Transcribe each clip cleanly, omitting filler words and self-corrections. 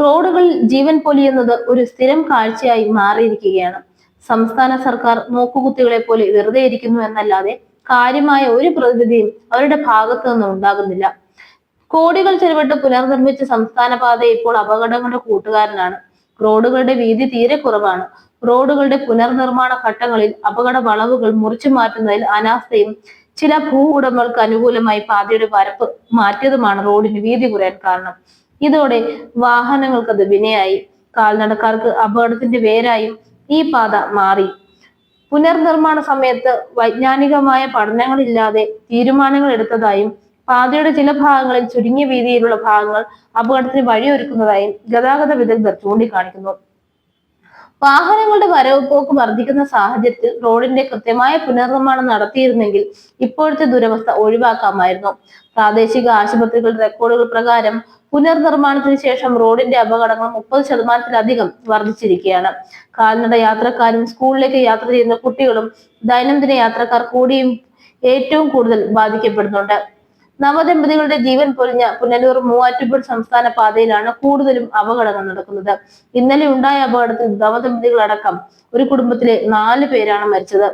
റോഡുകളിൽ ജീവൻ പൊലിയുന്നത് ഒരു സ്ഥിരം കാഴ്ചയായി മാറിയിരിക്കുകയാണ്. സംസ്ഥാന സർക്കാർ നോക്കുകുത്തികളെ പോലെ വെറുതെ ഇരിക്കുന്നു എന്നല്ലാതെ കാര്യമായ ഒരു പ്രതിവിധിയും അവരുടെ ഭാഗത്തു നിന്നും ഉണ്ടാകുന്നില്ല. കോടികൾ ചെലവിട്ട് പുനർനിർമ്മിച്ച സംസ്ഥാന പാത ഇപ്പോൾ അപകടങ്ങളുടെ കൂട്ടുകാരനാണ്. റോഡുകളുടെ വീതി തീരെ കുറവാണ്. റോഡുകളുടെ പുനർനിർമ്മാണ ഘട്ടങ്ങളിൽ അപകട വളവുകൾ മുറിച്ചു മാറ്റുന്നതിൽ അനാസ്ഥയും ചില ഭൂ ഉടമകൾക്ക് അനുകൂലമായി പാതയുടെ പരപ്പ് മാറ്റിയതുമാണ് റോഡിന് വീതി കുറയാൻ കാരണം. ഇതോടെ വാഹനങ്ങൾക്ക് അത് വിനയായി, കാൽനടക്കാർക്ക് അപകടത്തിന്റെ വേരായും ഈ പാത മാറി. പുനർനിർമ്മാണ സമയത്ത് വൈജ്ഞാനികമായ പഠനങ്ങളില്ലാതെ തീരുമാനങ്ങൾ എടുത്തതായും പാതയുടെ ചില ഭാഗങ്ങളിൽ ചുരുങ്ങിയ വീതിയിലുള്ള ഭാഗങ്ങൾ അപകടത്തിന് വഴിയൊരുക്കുന്നതായും ഗതാഗത വിദഗ്ധർ ചൂണ്ടിക്കാണിക്കുന്നു. വാഹനങ്ങളുടെ വരവ് പോക്ക് വർദ്ധിക്കുന്ന സാഹചര്യത്തിൽ റോഡിന്റെ കൃത്യമായ പുനർനിർമ്മാണം നടത്തിയിരുന്നെങ്കിൽ ഇപ്പോഴത്തെ ദുരവസ്ഥ ഒഴിവാക്കാമായിരുന്നു. പ്രാദേശിക ആശുപത്രികളുടെ റെക്കോർഡുകൾ പ്രകാരം പുനർനിർമ്മാണത്തിന് ശേഷം റോഡിന്റെ അപകടങ്ങൾ 30% വർദ്ധിച്ചിരിക്കുകയാണ്. കാൽനട യാത്രക്കാരും സ്കൂളിലേക്ക് യാത്ര ചെയ്യുന്ന കുട്ടികളും ദൈനംദിന യാത്രക്കാർ കൂടിയും ഏറ്റവും കൂടുതൽ ബാധിക്കപ്പെടുന്നുണ്ട്. നവദമ്പതികളുടെ ജീവൻ പൊലിഞ്ഞ പുനലൂർ മൂവാറ്റുപുഴ സംസ്ഥാന പാതയിലാണ് കൂടുതലും അപകടങ്ങൾ നടക്കുന്നത്. ഇന്നലെ ഉണ്ടായ അപകടത്തിൽ നവദമ്പതികളടക്കം ഒരു കുടുംബത്തിലെ 4 പേരാണ് മരിച്ചത്.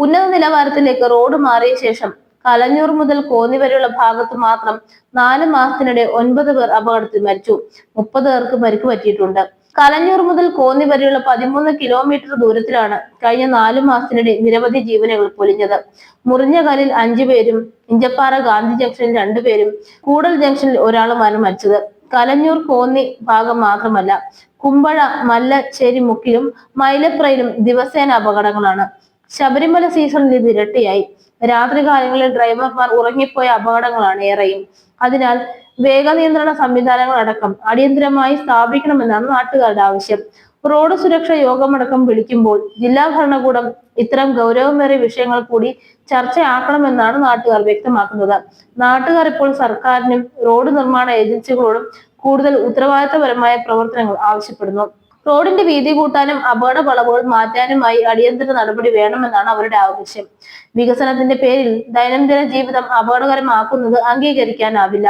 ഉന്നത നിലവാരത്തിലേക്ക് റോഡ് മാറിയ ശേഷം കലഞ്ഞൂർ മുതൽ കോന്നി വരെയുള്ള ഭാഗത്ത് മാത്രം 4 മാസത്തിനിടെ 9 പേർ അപകടത്തിൽ മരിച്ചു. 30 പേർക്ക് പരിക്ക് പറ്റിയിട്ടുണ്ട്. കലഞ്ഞൂർ മുതൽ കോന്നി വരെയുള്ള 13 കിലോമീറ്റർ ദൂരത്തിലാണ് കഴിഞ്ഞ 4 മാസത്തിനിടെ നിരവധി ജീവനുകൾ പൊലിഞ്ഞത്. മുറിഞ്ഞകലിൽ 5 പേരും ഇഞ്ചപ്പാറ ഗാന്ധി ജംഗ്ഷനിൽ 2 പേരും കൂടൽ ജംഗ്ഷനിൽ ഒരാളുമാണ് മരിച്ചത്. കലഞ്ഞൂർ കോന്നി ഭാഗം മാത്രമല്ല, കുമ്പഴ മല്ലശ്ശേരി മുക്കിലും മൈലപ്രയിലും ദിവസേന അപകടങ്ങളാണ്. ശബരിമല സീസണിൽ ഇത് ഇരട്ടിയായി. രാത്രികാലങ്ങളിൽ ഡ്രൈവർമാർ ഉറങ്ങിപ്പോയ അപകടങ്ങളാണ് ഏറെയും. അതിനാൽ വേഗനിയന്ത്രണ സംവിധാനങ്ങൾ അടക്കം അടിയന്തരമായി സ്ഥാപിക്കണമെന്നാണ് നാട്ടുകാരുടെ ആവശ്യം. റോഡ് സുരക്ഷ യോഗമടക്കം വിളിക്കുമ്പോൾ ജില്ലാ ഭരണകൂടം ഇത്തരം ഗൗരവമേറിയ വിഷയങ്ങൾ കൂടി ചർച്ചയാക്കണമെന്നാണ് നാട്ടുകാർ വ്യക്തമാക്കുന്നത്. നാട്ടുകാർ ഇപ്പോൾ സർക്കാരിനും റോഡ് നിർമ്മാണ ഏജൻസികളോടും കൂടുതൽ ഉത്തരവാദിത്തപരമായ പ്രവർത്തനങ്ങൾ ആവശ്യപ്പെടുന്നു. റോഡിന്റെ വീതി കൂട്ടാനും അപകട വളവുകൾ മാറ്റാനുമായി അടിയന്തര നടപടി വേണമെന്നാണ് അവരുടെ ആവശ്യം. വികസനത്തിന്റെ പേരിൽ ദൈനംദിന ജീവിതം അപകടകരമാക്കുന്നത് അംഗീകരിക്കാനാവില്ല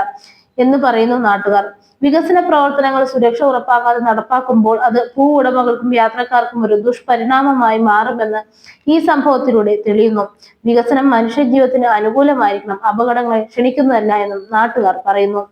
എന്ന് പറയുന്നു നാട്ടുകാർ. വികസന പ്രവർത്തനങ്ങൾ സുരക്ഷ ഉറപ്പാക്കാതെ നടപ്പാക്കുമ്പോൾ അത് ഭൂ ഉടമകൾക്കും യാത്രക്കാർക്കും ഒരു ദുഷ്പരിണാമമായി മാറുമെന്ന് ഈ സംഭവത്തിലൂടെ തെളിയുന്നു. വികസനം മനുഷ്യജീവിതത്തിന് അനുകൂലമായിരിക്കണം, അപകടങ്ങളെ ക്ഷണിക്കുന്നതല്ല എന്നും നാട്ടുകാർ പറയുന്നു.